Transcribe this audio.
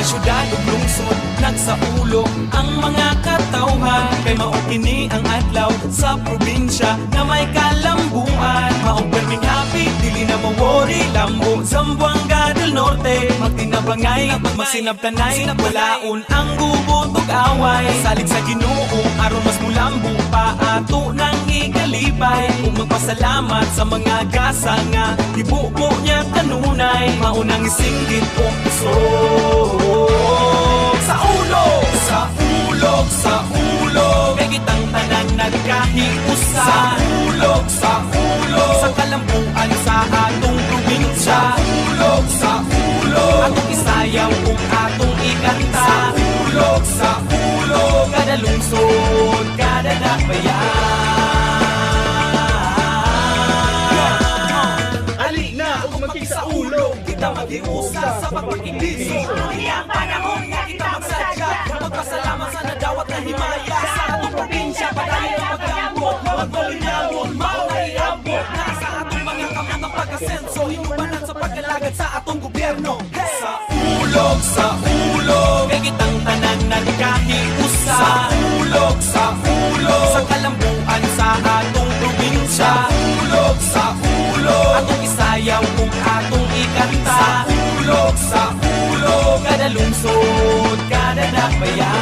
syudad ug lungsod nagsaulog ang mga katawhan. Kay mao kini ang adlaw sa probinsya na may kalambuan. Maong perming happy, dili na mawori, Lambo, Zamboanga del Norte. Magtinabangay, masinabtanay, walaon ang gubot ug away. Salig sa Ginoo aron mas mulambo pa ato nang ikalipay. Kung magpasalamat sa mga gasa nga ibubo niya kanunay. Maunang isinggit o puso sa ulog, sa ulog, sa ulog. Kay kitang tanan nagkahiusa sa ulog, sa ulog. Sa kalambuan sa atong probinsya. Sa ulog, sa ulog. Atong isayaw kung atong ikanta. Sa ulog, sa ulog. Kada lungsod, kada dakbayan. Ali na ug magkisaulog, Kita maghiusa sa pagpagkindisi. Muli ang panahon nga kita magsadya. Magpasalamat sa nadawat na himaya. Sa atong probinsya, padayon ang pag-ambot. Magpalinawon, maunay-ambot na sa atong mga kamang ng pag-asenso. Inubanan sa pag-alagad sa atong gobyerno. Sa ulog, sa ulog. Kay kitang tanan nagkahiusa. Sa ulog, sa ulog. Sa kalambuan sa atong probinsya. Sa ulog, sa ulog. Atong isayaw kung atong ikanta. Sa ulog, sa ulog. Kada lungsod, kada dakbayan.